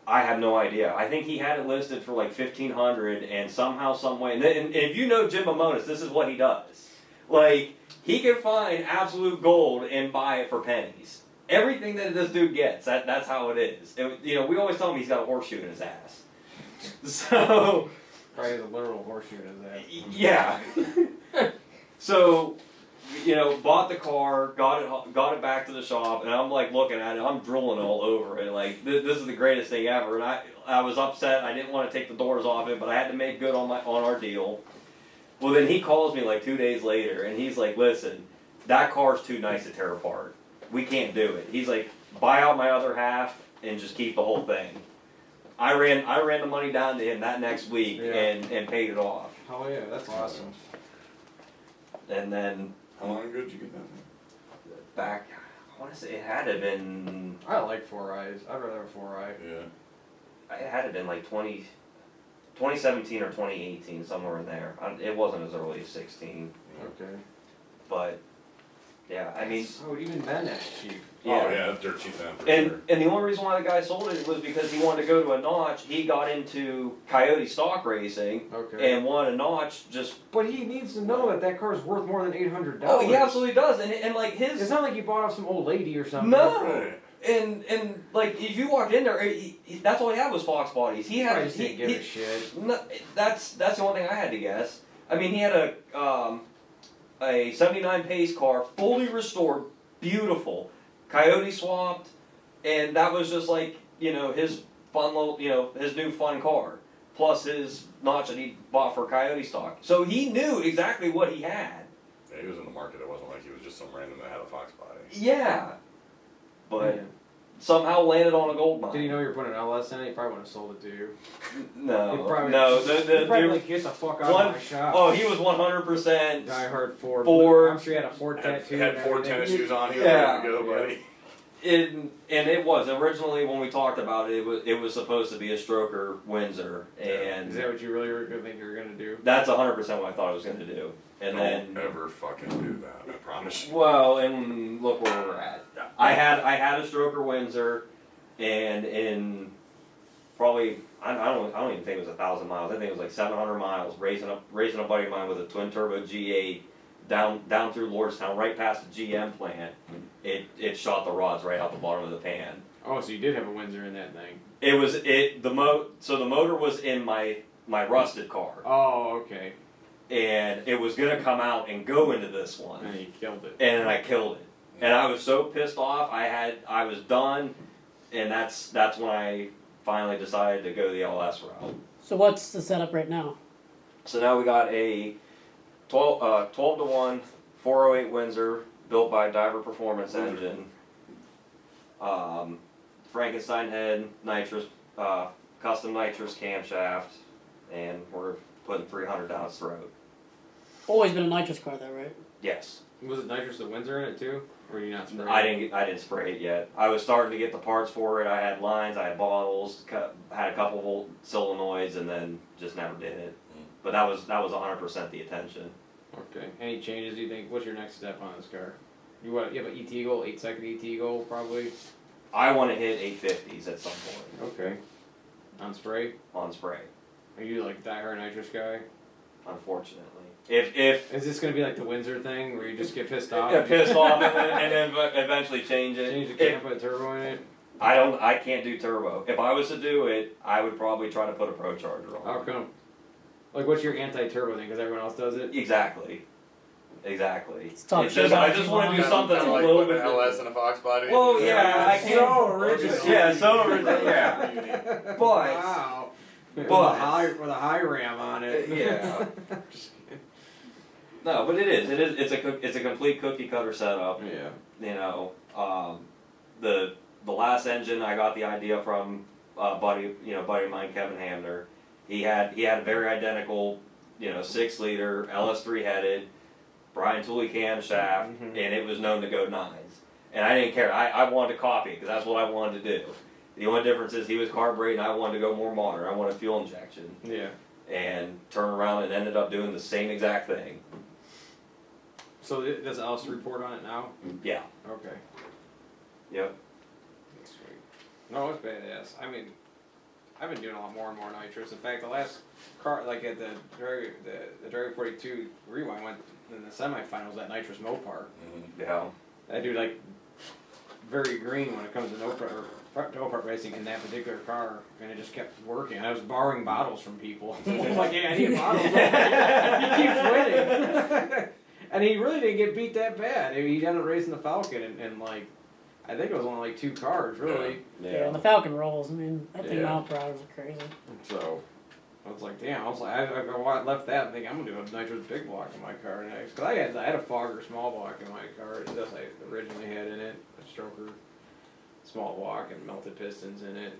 I have no idea. I think he had it listed for like $1,500, and somehow, some way, and if you know Jim Mamonis, this is what he does. Like, he can find absolute gold and buy it for pennies. Everything that this dude gets, that's how it is. We always tell him he's got a horseshoe in his ass. So, Probably has a literal horseshoe in his ass. yeah. So, bought the car, got it back to the shop, and I'm like looking at it, I'm drooling all over it. Like, this is the greatest thing ever. And I was upset. I didn't want to take the doors off it, but I had to make good on our deal. Well, then he calls me like 2 days later, and he's like, listen, that car's too nice to tear apart. We can't do it. He's like, buy out my other half and just keep the whole thing. I ran the money down to him that next week and paid it off. Oh yeah, that's awesome. And then How long ago did you get that thing? back, I want to say it had to have been, I like 4 eyes. I'd rather have 4 eye. Yeah. it had to been like 2017 or 2018, somewhere in there. It wasn't as early as 16, Okay. but yeah, I mean, Oh, even been that cheap. yeah. Oh yeah, that's dirt cheap then for sure. And the only reason why the guy sold it was because he wanted to go to a notch. He got into Coyote stock racing Okay. and wanted a notch just. But he needs to know that that car is worth more than $800. Oh, he absolutely does, and like his. It's not like you bought off some old lady or something. No. Right. And like if you walked in there, that's all he had was Fox bodies. He I had just didn't give a shit. No, that's the only thing I had to guess. I mean, he had a 79 pace car, fully restored, beautiful, Coyote swapped, and that was just like his fun little his new fun car, plus his notch that he bought for Coyote stock. So he knew exactly what he had. Yeah, he was in the market. It wasn't like he was just some random that had a Fox body. Yeah, but. Yeah. Somehow landed on a gold mine. Did he know you were putting an LS in it? He probably wouldn't have sold it to you. No, He'd probably, no. he'd The probably dude, like, get the fuck out one- of my shop. oh, he was 100%. Die hard Ford. Ford. I'm sure he had a Ford tattoo. Had and Ford everything. tennis shoes on. He was Yeah. ready to go, buddy. And it was originally when we talked about it. It was supposed to be a stroker Windsor, and Is that what you really were gonna think you were gonna do? that's 100% what I thought I was going to do. And Don't then, ever fucking do that. I promise you. well, and look where we're at. I had a stroker Windsor, and in probably I don't even think it was 1,000 miles. I think it was like 700 miles. Racing a buddy of mine with a twin turbo G8 down through Lordstown, right past the GM plant. It shot the rods right out the bottom of the pan. Oh, so you did have a Windsor in that thing. So the motor was in my rusted car, Oh, okay. and it was gonna come out and go into this one, And you killed it. and I killed it. And I was so pissed off. I was done, and that's when I finally decided to go the LS route. So what's the setup right now? So now we got a 12 to 1 408 Windsor built by Diver Performance Engine. Frankenstein head, nitrous, custom nitrous camshaft, and we're putting 300 down its throat. Always been a nitrous car though, right? Yes. Was it nitrous the Windsor in it too? Or did you not spray it? I didn't spray it yet. I was starting to get the parts for it. I had lines, I had bottles, had a couple volt solenoids, and then just never did it. But that was 100% the attention. Okay. Any changes you think? What's your next step on this car? You have an ET goal, 8-second ET goal probably? I want to hit 850s at some point Okay. On spray? on spray. Are you like diehard nitrous guy? Unfortunately, if Is this gonna be like the Windsor thing where you just get pissed off? get pissed off and then eventually change it. Change the cam, put a turbo in it? I can't do turbo. If I was to do it, I would probably try to put a Pro Charger on. How come? Like, what's your anti-turbo thing? Because everyone else does it? Exactly. It's tough. It's just, I just want to do something Kinda a like little putting bit an LS different. in a Fox body. Well, yeah, I can't. So original. Yeah, so original. Yeah, but Wow. With a high ram on it. yeah. No, but it is. It's a complete cookie cutter setup. Yeah. You know, the last engine I got the idea from buddy of mine, Kevin Hamner. He had a very identical 6-liter LS3 headed Brian Tooley camshaft, and it was known to go 9s. And I didn't care. I wanted to copy it because that's what I wanted to do. The only difference is he was carbureting, and I wanted to go more modern. I wanted fuel injection. Yeah. And turn around and ended up doing the same exact thing. So does Alice report on it now? Yeah. Okay. Yep. Sweet. No, it's badass. I mean, I've been doing a lot more and more nitrous. In fact, the last car, like at the Drag 42 Rewind, went in the semifinals at Nitrous Mopar. Yeah. I do like very green when it comes to no part racing in that particular car, and it just kept working. I was borrowing bottles from people. I'm like, hey, I need bottles. He keeps winning. And he really didn't get beat that bad. I mean, he ended up racing the Falcon, and like, I think it was only like 2 cars, really. Yeah, and the Falcon rolls. I mean, I think Yeah. mile per hours are crazy. So, I was like, damn. I was like, I left that and think I'm gonna do a nitrous big block in my car next. Cause I had a Fogger small block in my car. That's I originally had in it, a stroker small block and melted pistons in it.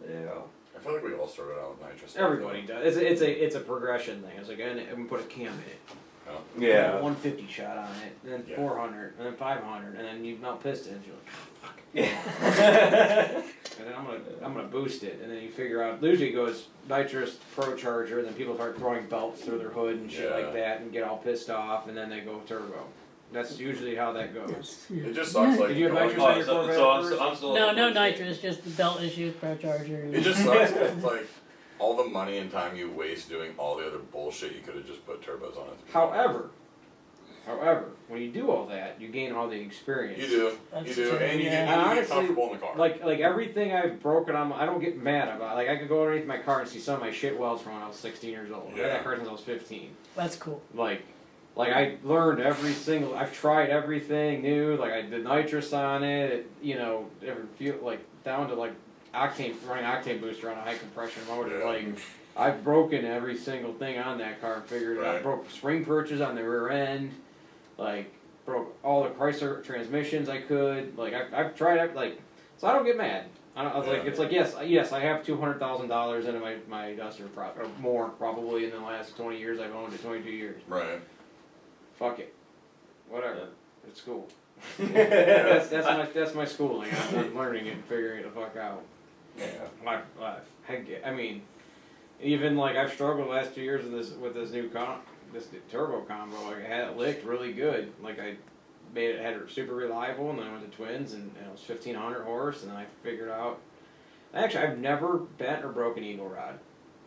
And Yeah. I feel like we all started out with nitrous. everybody does. It's a progression thing. It's like, I'm gonna put a cam in it. Yeah. 150 shot on it, and then Yeah. 400, and then 500, and then you mount pistons. You're like, oh, fuck. Yeah. And then I'm gonna boost it, and then you figure out. Usually it goes nitrous, pro charger, and then people start throwing belts through their hood and shit like that, and get all pissed off, and then they go turbo. That's usually how that goes. Yes. It just sucks. Like Did you have going- nitrous on your So Corvette? I'm still. No, no nitrous, just the belt issues, pro charger. It just sucks. 'Cause it's like all the money and time you waste doing all the other bullshit. You could have just put turbos on it. However, when you do all that, you gain all the experience. You do, That's you do, true, and you yeah. get Honestly, comfortable in the car. Like everything I've broken on, I don't get mad about. Like I could go underneath my car and see some of my shit welds from when I was 16 years old. I had that car since I was 15. That's cool. Like I learned I've tried everything new. Like I did nitrous on it. You know, every few like down to like running octane booster on a high compression motor. Yeah. Like I've broken every single thing on that car and figured it out. Right. Broke spring perches on the rear end. Like broke all the Chrysler transmissions I could. Like I've tried it. Like so I don't get mad. I was like, Yeah. it's like yes I have $200,000 into my Duster or more probably in the last 20 years I've owned it 22 years. Right. Fuck it, whatever. Yeah. It's school. that's my schooling. I'm learning it and figuring it the fuck out. Yeah. I mean, even like I've struggled the last 2 years with this new turbo combo. Like I had it licked really good. Like I had it super reliable, and then I went to Twins, and it was 1,500 horse, and then I figured out. Actually, I've never bent or broken Eagle rod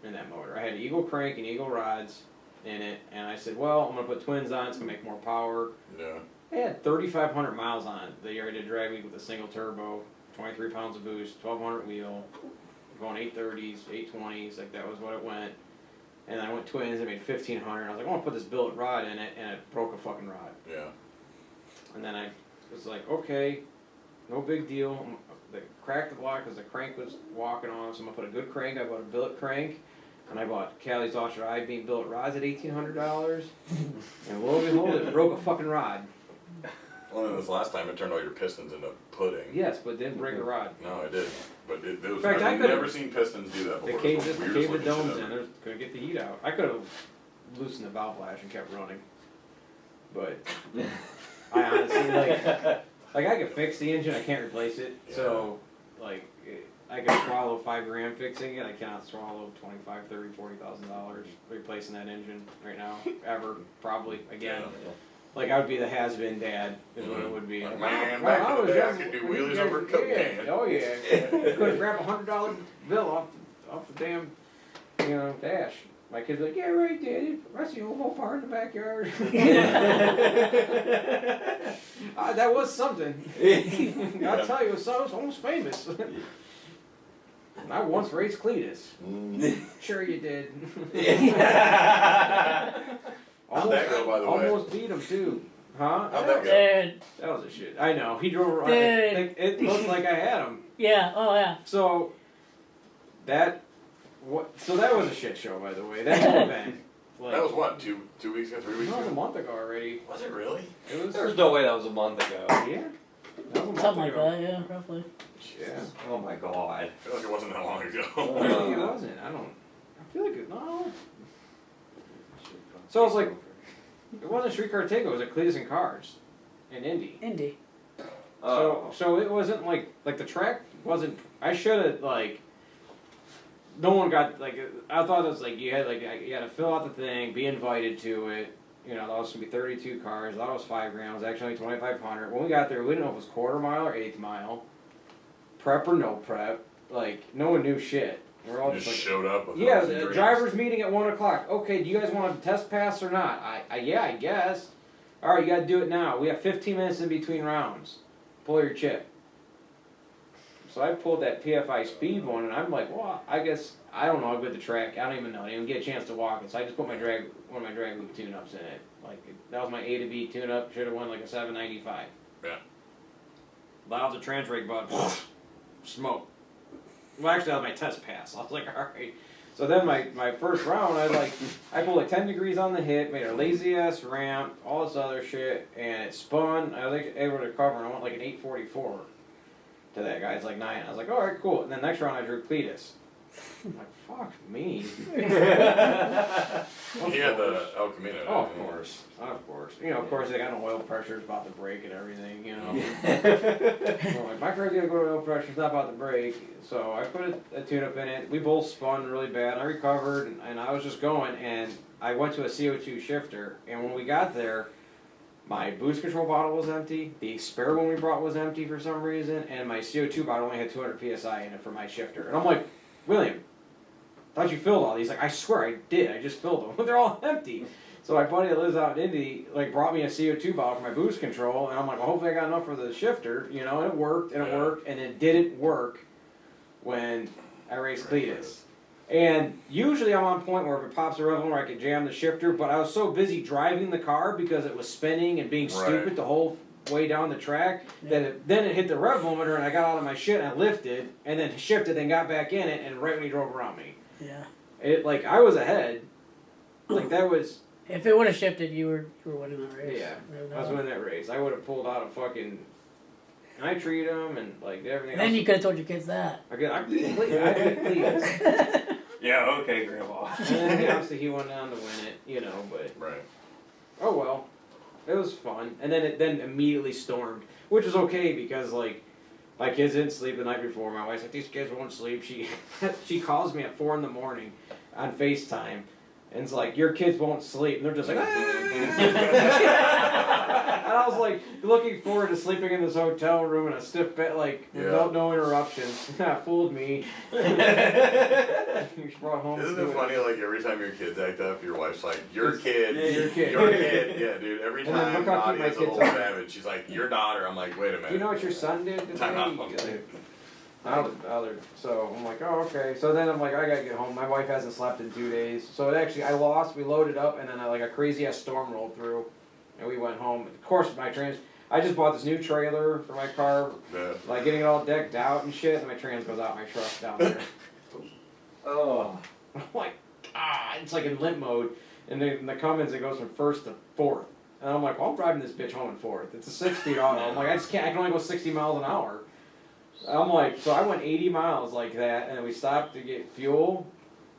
in that motor. I had Eagle crank and Eagle rods in it, and I said, well, I'm gonna put Twins on. It's gonna make more power. Yeah. I had 3,500 miles on it the year I did drag week with a single turbo, 23 pounds of boost, 1,200 wheel, going 830s, 820s, like that was what it went. And I went Twins, I made 1,500. I was like, I want to put this billet rod in it, and it broke a fucking rod. Yeah. And then I was like, okay, no big deal. They cracked the block because the crank was walking on, so I'm gonna put a good crank. I bought a billet crank, and I bought Cali's Austria I-beam billet rods at $1,800. And lo and behold, it broke a fucking rod. Well, then this last time it turned all your pistons into pudding. Yes, but it didn't break a rod. No, it did. But it was. In fact, I've I could've- never seen pistons do that They before. caved It's the weirdest looking domes shit in. ever. Couldn't get the heat out. I could have loosened the valve flash and kept running, but I honestly like I could fix the engine. I can't replace it. So like I could swallow $5 fixing it. I cannot swallow $25,000, $30,000, $40,000 replacing that engine right now ever. Probably again. Yeah. Like I would be the has-been dad is what it would be. Like, man, Well, back I in the was day, I young could do when you wheelies guys- over a Coke yeah, can. Oh yeah, could have grabbed $100 bill off the damn, dash. My kid's like, yeah, right, Daddy. Rest of the whole part in the backyard. That was something. I'll tell you, it was almost famous. I once raced Cletus. Sure you did. How'd that go, by the way? Almost beat him too. Huh? How'd that go? Dude. That was a shit. I know. He drove around. Dude. It looked like I had him. Yeah, oh yeah. So that was a shit show, by the way. That whole event. Like, That was what, 2 weeks ago, 3 weeks that was a ago? month ago already. Was it really? It was. There's no way that was a month ago. Yeah. That was a month Something like ago. that, yeah, roughly. Yeah. Oh my god. I feel like it wasn't that long ago. I think it wasn't. I feel like it. No. So I was like, it wasn't Streetcar Tango. It was at Cletus and Cars in Indy. Indy. Oh. So it wasn't like the track wasn't. I should have like. No one got like. I thought it was like you had to fill out the thing, be invited to it. That was gonna be 32 cars. I thought it was $5 grand. It was actually only 2,500. When we got there, we didn't know if it was quarter mile or eighth mile. Prep or no prep. Like no one knew shit. We're all Just just like. showed up with Yeah, hopes and the dreams. driver's meeting at 1 o'clock. Okay, do you guys want a test pass or not? Yeah, I guess. All right, you got to do it now. We have 15 minutes in between rounds. Pull your chip. So I pulled that PFI speed one, and I'm like, well, I guess I don't know how good the track. I don't even know. I didn't even get a chance to walk it. So I just put one of my drag loop tune-ups in it. Like that was my A to B tune-up. Should have won like a 795. Yeah. Loud the trans brake button. Smoke. Well, actually, that was my test pass. I was like, all right. So then my first round, I pulled like 10 degrees on the hit, made a lazy ass ramp, all this other shit, and it spun. I was able to cover, and I went like an 844 to that guy. It's like 9. I was like, all right, cool. And then next round I drew Cletus. I'm like, fuck me. He had the El Camino. Oh, of course. Of course. You know, of course, they got no oil pressure, it's about to break and everything, you know. So like, my car's gonna go to oil pressure, it's not about to break. So I put a tune-up in it. We both spun really bad. I recovered, and I was just going, and I went to a CO2 shifter, and when we got there, my boost control bottle was empty, the spare one we brought was empty for some reason, and my CO2 bottle only had 200 PSI in it for my shifter. And I'm like, William, thought you filled all these. Like, I swear I did. I just filled them. But they're all empty. So my buddy that lives out in Indy, like, brought me a CO2 bottle for my boost control, and I'm like, well, hopefully I got enough for the shifter, you know, and it worked, and it didn't work when I raced Cletus. And usually I'm on point where if it pops a rev I can jam the shifter, but I was so busy driving the car because it was spinning and being stupid the whole way down the track that then it hit the rev limiter and I got out of my shit and I lifted and then shifted and got back in it and right when he drove around me. Yeah. It like I was ahead. Like that was If it would have shifted, you were winning that race. yeah. I was winning that race. I would have pulled out a fucking. And I treat them and like everything. Then you could have told your kids that. I did Cletus. Yeah, okay, Grandpa. And then obviously he went on to win it, you know, but oh well. It was fun. And then it immediately stormed. Which is okay because like my kids didn't sleep the night before. My wife's like, these kids won't sleep. She calls me at 4 a.m. on FaceTime and it's like, your kids won't sleep. And they're just like, and I was like looking forward to sleeping in this hotel room in a stiff bed, like without no interruptions. Fooled me. You brought home. Isn't it funny? Like every time your kids act up, your wife's like, "Your kid, your kid, your kid." Yeah, dude. Every And then time look how cute my Nadia's a little kids are. savage, she's like, "Your daughter." I'm like, "Wait a minute." You know what your son did today? Time out. So I'm like, oh, okay. So then I'm like, I gotta get home. My wife hasn't slept in 2 days. So it actually, I lost. We loaded up, and then like a crazy ass storm rolled through, and we went home. Of course, I just bought this new trailer for my car, like getting it all decked out and shit. And my trans goes out my truck down there. Oh. I'm like, it's like in limp mode. And then in the Cummins, it goes from first to fourth. And I'm like, well, I'm driving this bitch home in fourth. It's a 6-speed auto. I'm like, I can only go 60 miles an hour. I'm like, so I went 80 miles like that, and we stopped to get fuel,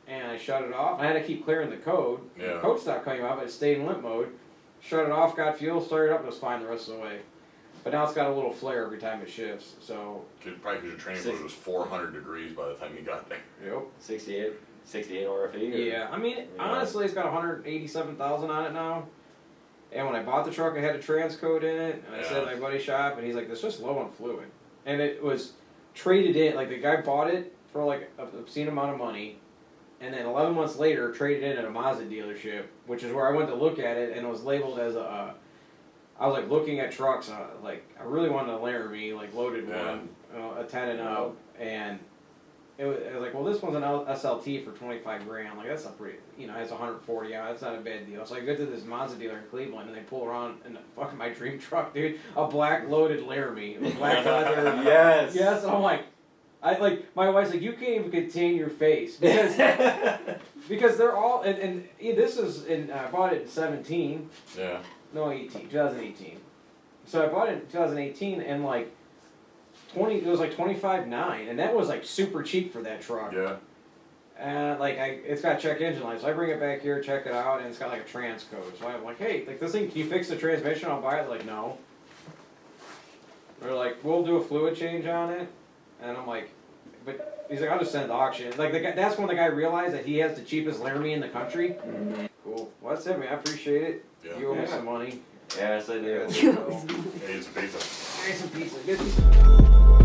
and I shut it off. I had to keep clearing the code. Yeah. The code stopped coming out, but it stayed in limp mode. Shut it off, got fuel, started up, and it was fine the rest of the way. But now it's got a little flare every time it shifts, so. Probably because your training load was 400 degrees by the time you got there. Yep. 68 RFE? Yeah, I mean, honestly, it's got 187,000 on it now. And when I bought the truck, I had a transcode in it, and I said to my buddy's shop, and he's like, "It's just low on fluid." And it was traded in, like the guy bought it for like an obscene amount of money, and then 11 months later traded in at a Mazda dealership, which is where I went to look at it, and it was labeled as a. I was like looking at trucks, like I really wanted a Laramie, like loaded one, a 10 and up, and I was like, well, this one's an SLT for 25 grand. Like that's a pretty, you know, it's 140. Yeah, that's not a bad deal. So I go to this Mazda dealer in Cleveland, and they pull around in fucking my dream truck, dude, a black loaded Laramie, a black leather. Yes. Yes, and I'm like, my wife's like, you can't even contain your face because they're all, and this is in, I bought it in 17. Yeah. No, 2018. So I bought it in 2018, and like. It was like $25,900, and that was like super cheap for that truck. Yeah. And like it's got check engine light, so I bring it back here, check it out, and it's got like a trans code. So I'm like, hey, like this thing, can you fix the transmission? I'll buy it. They're like, no. They're like, we'll do a fluid change on it, and I'm like, but he's like, I'll just send it to auction. Like the guy, that's when the guy realized that he has the cheapest Laramie in the country. Mm-hmm. Cool. Well, that's it, man. I appreciate it. Yeah. You owe me some money. Yes, I do. Hey, it's a pizza. Get some pizza.